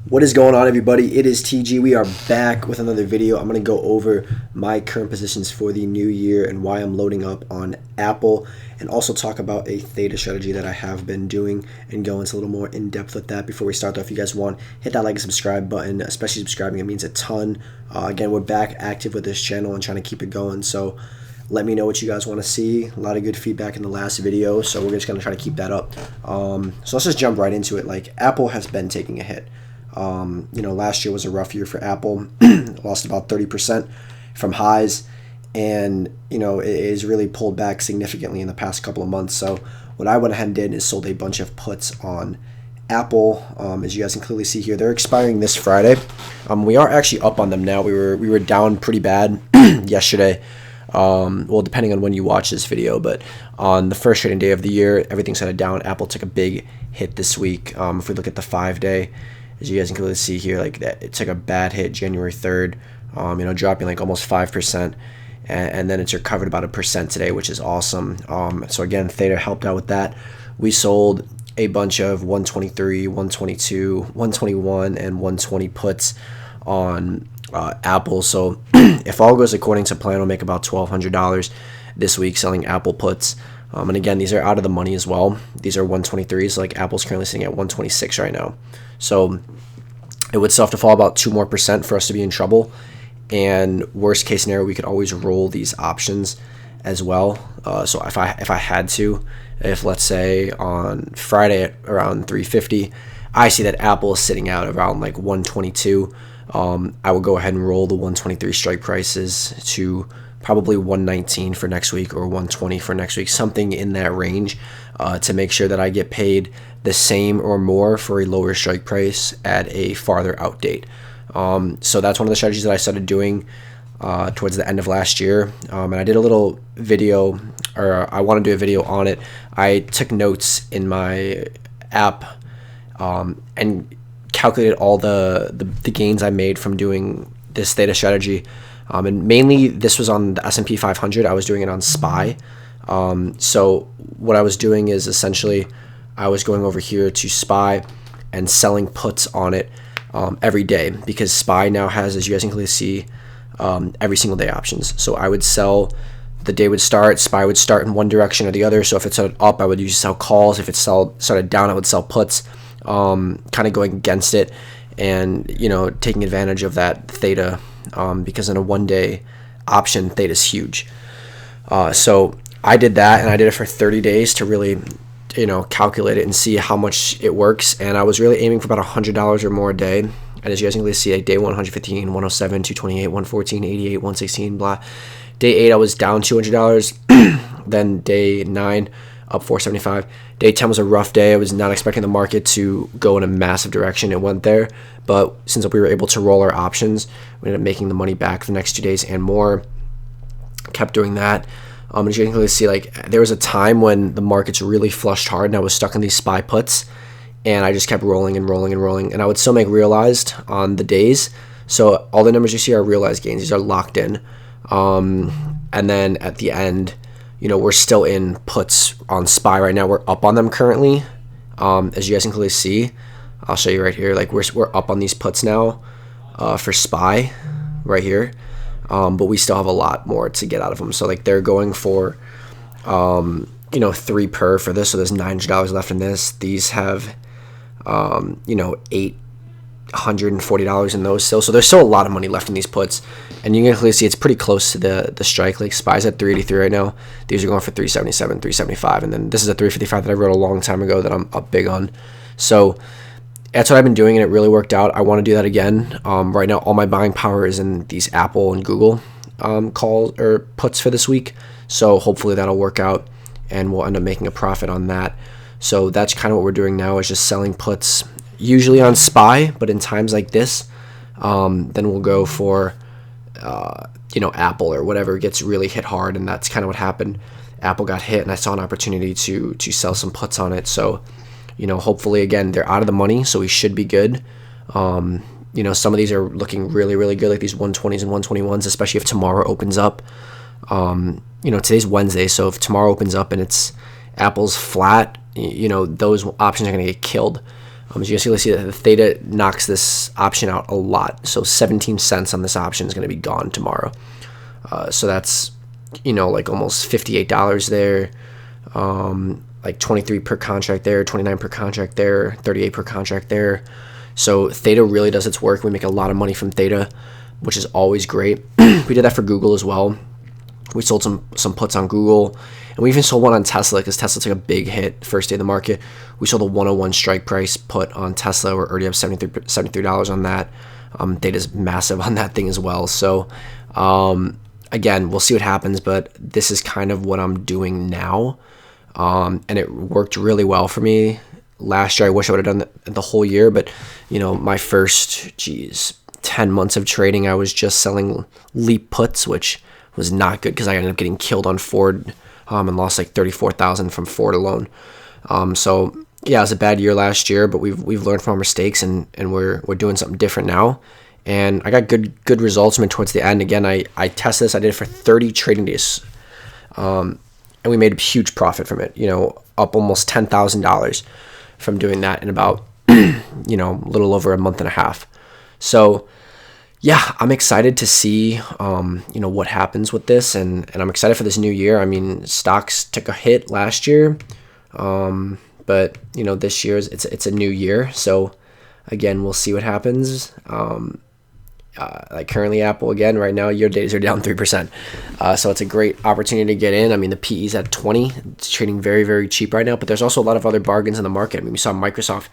What is going on, everybody? It is TG. We are back with another video. I'm going to go over my current positions for the new year and why I'm loading up on Apple, and also talk about a theta strategy that I have been doing and go into a little more in depth with that. Before we start though, if you guys want, hit that like and subscribe button, especially subscribing. It means a ton. Again, we're back active with this channel and trying to keep it going. So let me know what you guys want to see. A lot of good feedback in the last video, so we're just going to try to keep that up. So let's just jump right into it. Like, Apple has been taking a hit. Last year was a rough year for Apple. Lost about 30% from highs, and it is really pulled back significantly in the past couple of months. So what I went ahead and did is sold a bunch of puts on Apple. As you guys can clearly see here, they're expiring this Friday. We are actually up on them now. We were down pretty bad yesterday. Well, depending on when you watch this video, but on the first trading day of the year, everything's kind of down. Apple took a big hit this week. If we look at the 5-day, as you guys can clearly see here, like that, it took a bad hit January 3rd, dropping like almost 5%, and then it's recovered about 1% today, which is awesome. So again, Theta helped out with that. We sold a bunch of 123, 122, 121, and 120 puts on Apple. So if all goes according to plan, we'll make about $1,200 this week selling Apple puts. And again, these are out of the money as well. These are 123s. Like, Apple's currently sitting at 126 right now. So it would still have to fall about 2% more for us to be in trouble. And worst case scenario, we could always roll these options as well. So if I had to, if let's say on Friday at around 350, I see that Apple is sitting out around like 122. I would go ahead and roll the 123 strike prices to probably 119 for next week or 120 for next week, something in that range, to make sure that I get paid the same or more for a lower strike price at a farther out date. So that's one of the strategies that I started doing towards the end of last year, and I did a little video, or I want to do a video on it. I took notes in my app and calculated all the gains I made from doing this theta strategy. And mainly this was on the S&P 500. I was doing it on SPY. So what I was doing is essentially I was going over here to SPY and selling puts on it every day, because SPY now has, as you guys can clearly see, every single day options. So I would sell, the day would start, SPY would start in one direction or the other. So if it started up, I would usually sell calls. If it started down, I would sell puts, kind of going against it and, taking advantage of that theta. Because in a one-day option, theta is huge. So I did that, and I did it for 30 days to really, calculate it and see how much it works. And I was really aiming for about $100 or more a day. And as you guys can clearly see, like day 1, 115, 107, 228, 114, 88, 116, blah. Day 8, I was down $200. Then day 9, up 475. Day 10 was a rough day. I was not expecting the market to go in a massive direction. It went there, but since we were able to roll our options, we ended up making the money back the next 2 days and more. Kept doing that. As you can clearly see, like, there was a time when the markets really flushed hard and I was stuck in these SPY puts, and I just kept rolling and rolling and rolling, and I would still make realized on the days. So all the numbers you see are realized gains. These are locked in. And then at the end, we're still in puts on SPY right now. We're up on them currently. As you guys can clearly see, I'll show you right here. Like, we're up on these puts now for SPY right here. But we still have a lot more to get out of them. So like, they're going for 3 per for this. So there's $900 left in this. These have $840 in those still. So there's still a lot of money left in these puts. And you can clearly see it's pretty close to the strike. Like, SPY's at 383 right now. These are going for 377, 375. And then this is a 355 that I wrote a long time ago that I'm up big on. So that's what I've been doing, and it really worked out. I want to do that again. Right now, all my buying power is in these Apple and Google calls or puts for this week. So hopefully that'll work out, and we'll end up making a profit on that. So that's kind of what we're doing now, is just selling puts, usually on SPY, but in times like this, then we'll go for Apple or whatever gets really hit hard, and that's kind of what happened. Apple got hit, and I saw an opportunity to sell some puts on it. So hopefully, again, they're out of the money, so we should be good. Some of these are looking really, really good, like these 120s and 121s, especially if tomorrow opens up. Today's Wednesday, so if tomorrow opens up and it's Apple's flat, those options are going to get killed. As you can see that the theta knocks this option out a lot. So 17 cents on this option is going to be gone tomorrow. So that's, like almost $58 there. Like 23 per contract there, 29 per contract there, 38 per contract there. So theta really does its work. We make a lot of money from theta, which is always great. We did that for Google as well. We sold some puts on Google, and we even sold one on Tesla because Tesla took a big hit first day of the market. We sold a 101 strike price put on Tesla. We're already up $73 on that. Theta's massive on that thing as well. So again, we'll see what happens, but this is kind of what I'm doing now. And it worked really well for me last year. I wish I would have done the whole year, but my first 10 months of trading, I was just selling leap puts, which was not good because I ended up getting killed on Ford and lost like $34,000 from Ford alone. So yeah, it was a bad year last year, but we've learned from our mistakes, and we're doing something different now. And I got good results towards the end. Again, I tested this. I did it for 30 trading days, and we made a huge profit from it. Up almost $10,000 from doing that in about a little over a month and a half. So yeah, I'm excited to see, what happens with this, and I'm excited for this new year. I mean, stocks took a hit last year, but this year it's a new year. So again, we'll see what happens. Like currently, Apple again right now, year days are down 3%. So it's a great opportunity to get in. I mean, the PE's at 20. It's trading very, very cheap right now. But there's also a lot of other bargains in the market. I mean, we saw Microsoft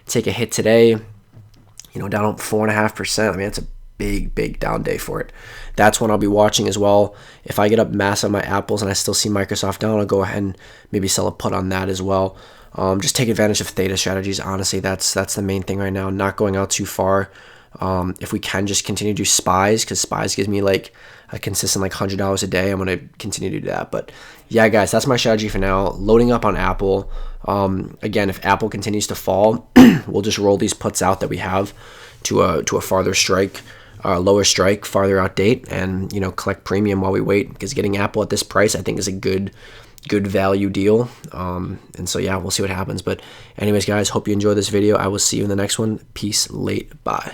take a hit today. Down 4.5%. I mean, it's a big down day for it. That's one I'll be watching as well. If I get up massive on my Apples and I still see Microsoft down, I'll go ahead and maybe sell a put on that as well. Just take advantage of theta strategies. Honestly, that's the main thing right now. Not going out too far. If we can just continue to do SPYs, because SPYs gives me like a consistent like $100 a day, I'm going to continue to do that. But yeah, guys, that's my strategy for now. Loading up on Apple. Again, if Apple continues to fall, we'll just roll these puts out that we have to a farther strike, lower strike, farther out date, and collect premium while we wait, because getting Apple at this price I think is a good value deal. And so yeah, we'll see what happens. But anyways, guys, hope you enjoyed this video. I will see you in the next one. Peace, late, bye.